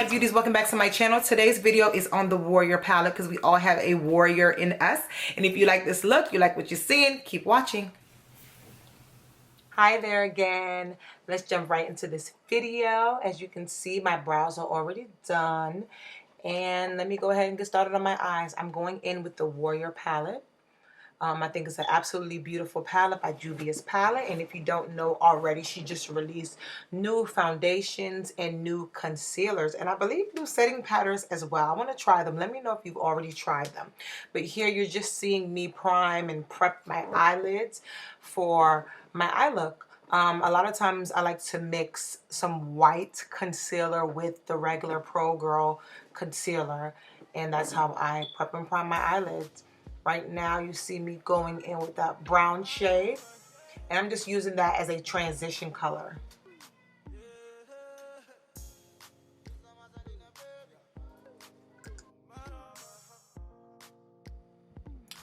beauties, welcome back to my channel. Today's video is on the Warrior palette because we all have a warrior in us. And if you like this look, you like what you're seeing, keep watching. Hi there again. Let's jump right into this video. As you can see, my brows are already done. And let me go ahead and get started on my eyes. I'm going in with the Warrior palette. I think it's an absolutely beautiful palette by Juvias Palette. And if you don't know already, she just released new foundations and new concealers. And I believe new setting powders as well. I want to try them. Let me know if you've already tried them. But here you're just seeing me prime and prep my eyelids for my eye look. A lot of times I like to mix some white concealer with the regular Pro Girl concealer. And that's how I prep and prime my eyelids. Right now you see me going in with that brown shade, and I'm just using that as a transition color.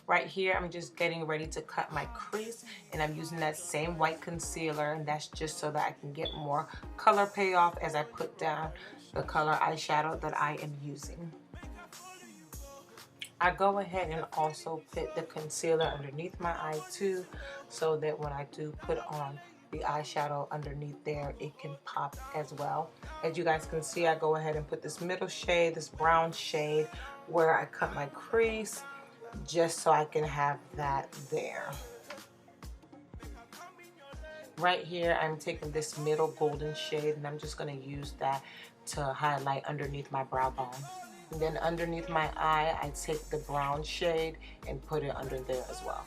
Right here I'm just getting ready to cut my crease, and I'm using that same white concealer, and that's just so that I can get more color payoff as I put down the color eyeshadow that I am using. I go ahead and also put the concealer underneath my eye too, so that when I do put on the eyeshadow underneath there, it can pop as well. As you guys can see, I go ahead and put this middle shade, this brown shade, where I cut my crease, just so I can have that there. Right here, I'm taking this middle golden shade, and I'm just going to use that to highlight underneath my brow bone. And then underneath my eye, I take the brown shade and put it under there as well.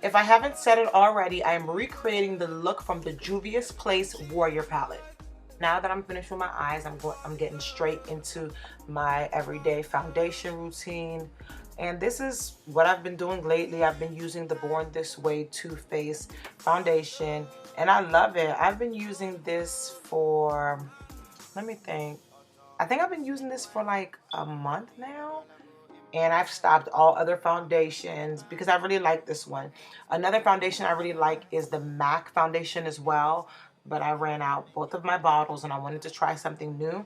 If I haven't said it already, I am recreating the look from the Juvias Place Warrior palette. Now that I'm finished with my eyes, I'm getting straight into my everyday foundation routine. And this is what I've been doing lately. I've been using the Born This Way Too Faced foundation, and I love it. I've been using this for, let me think. I think I've been using this for like a month now. And I've stopped all other foundations because I really like this one. Another foundation I really like is the MAC foundation as well. But I ran out both of my bottles and I wanted to try something new.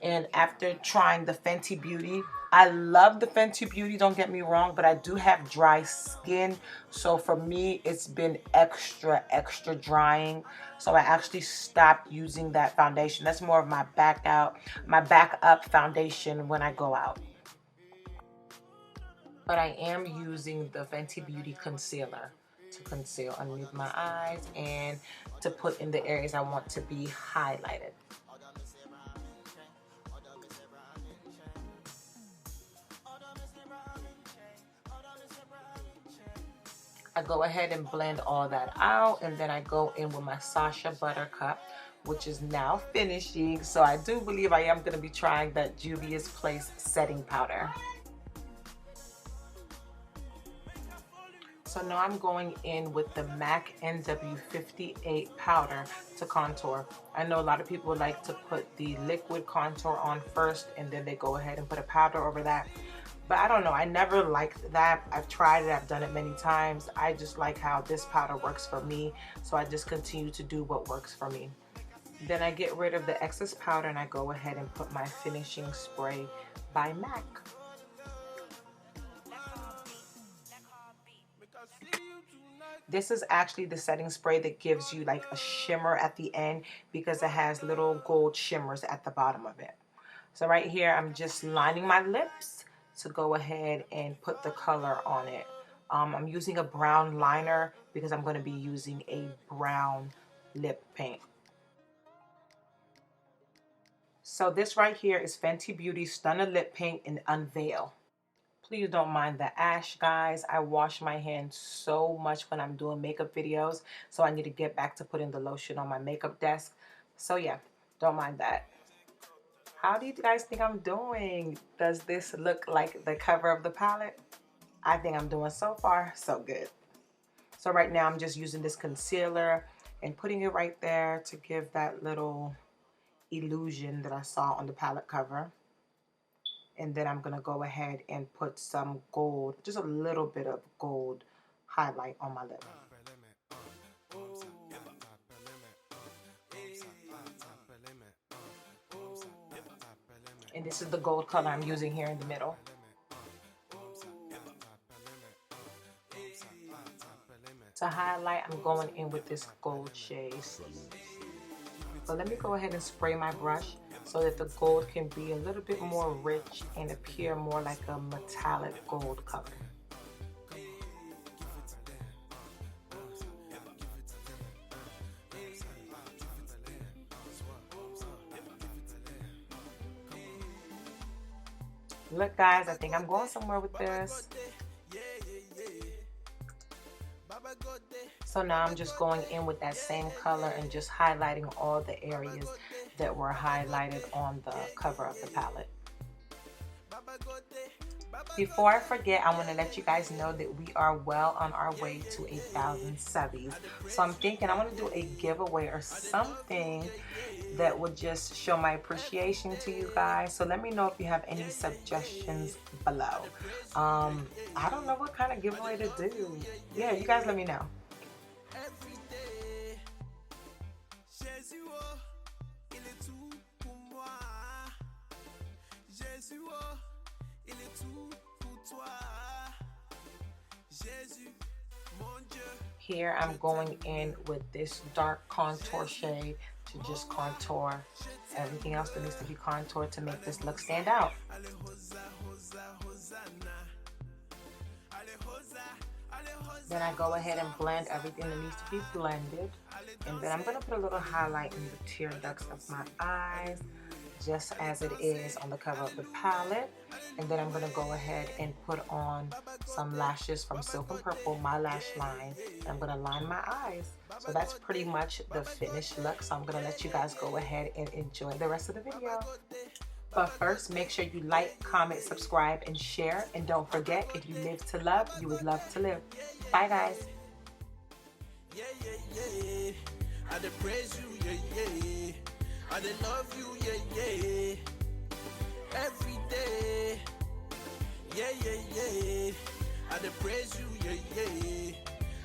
And after trying the Fenty Beauty, I love the Fenty Beauty, don't get me wrong, but I do have dry skin. So for me, it's been extra drying. So I actually stopped using that foundation. That's more of my backup foundation when I go out. But I am using the Fenty Beauty concealer to conceal underneath my eyes and to put in the areas I want to be highlighted. I go ahead and blend all that out, and then I go in with my Sacha Buttercup, which is now finishing. So I do believe I am going to be trying that Juvias Place setting powder. So now I'm going in with the MAC NW58 powder to contour. I know a lot of people like to put the liquid contour on first and then they go ahead and put a powder over that. But I don't know, I never liked that. I've tried it, I've done it many times. I just like how this powder works for me. So I just continue to do what works for me. Then I get rid of the excess powder and I go ahead and put my finishing spray by MAC. This is actually the setting spray that gives you like a shimmer at the end because it has little gold shimmers at the bottom of it. So right here, I'm just lining my lips to go ahead and put the color on it. I'm using a brown liner because I'm going to be using a brown lip paint. So this right here is Fenty Beauty Stunna Lip Paint in Unveil. Please don't mind the ash, guys. I wash my hands so much when I'm doing makeup videos, so I need to get back to putting the lotion on my makeup desk. So yeah, don't mind that. How do you guys think I'm doing? Does this look like the cover of the palette? I think I'm doing so far so good. So right now I'm just using this concealer and putting it right there to give that little illusion that I saw on the palette cover. And then I'm going to go ahead and put some gold, just a little bit of gold highlight on my lip. And this is the gold color I'm using here in the middle. To highlight, I'm going in with this gold shade. So let me go ahead and spray my brush so that the gold can be a little bit more rich and appear more like a metallic gold color. Look guys, I think I'm going somewhere with this. So now I'm just going in with that same color and just highlighting all the areas that were highlighted on the cover of the palette. Before I forget, I want to let you guys know that we are well on our way to 1,000 subbies. So I'm thinking I want to do a giveaway or something that would just show my appreciation to you guys. So let me know if you have any suggestions below. I don't know what kind of giveaway to do. Yeah, you guys let me know. Here I'm going in with this dark contour shade to just contour everything else that needs to be contoured to make this look stand out. Then I go ahead and blend everything that needs to be blended. And then I'm going to put a little highlight in the tear ducts of my eyes, just as it is on the cover of the palette. And then I'm going to go ahead and put on some lashes from Silk and Purple, my lash line. And I'm going to line my eyes. So that's pretty much the finished look. So I'm going to let you guys go ahead and enjoy the rest of the video. But first, make sure you like, comment, subscribe, and share. And don't forget, if you live to love, you would love to live. Bye, guys. Yeah, yeah, yeah. I dey praise you, yeah, yeah. I dey love you, yeah, yeah. Every day. Yeah, yeah, yeah. I dey praise you, yeah, yeah.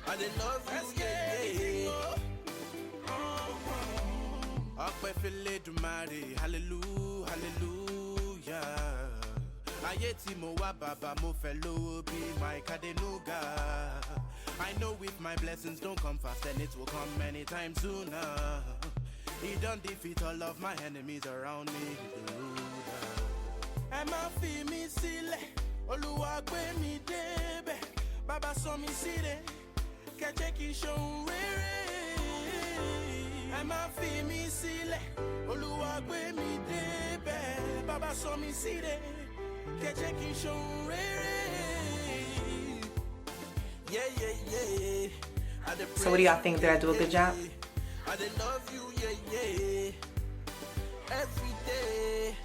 I dey love you, yeah, yeah. Ọpẹ́ fẹ́lẹ́ dùmarè, hallelujah, hallelujah. Ayé tí mo wá bàbá mo fẹ́ lówó bí Mike Adenuga. I know if my blessings don't come fast, then it will come anytime sooner. He done defeat all of my enemies around me. Ẹ má fi mí sílẹ̀, Olúwa gbé mi débẹ̀. Bàbá sọ mí sílẹ̀, kẹ́jẹ́ kí n ṣohun rere. Ẹ má fi mí sílẹ̀, Olúwa gbé mi débẹ̀. Bàbá sọ mí sílẹ̀, kẹ́jẹ́ kí n ṣohun rere. Yeah, yeah, yeah. So what do y'all think? Did I do a good job? I love you, yeah, yeah. Every day.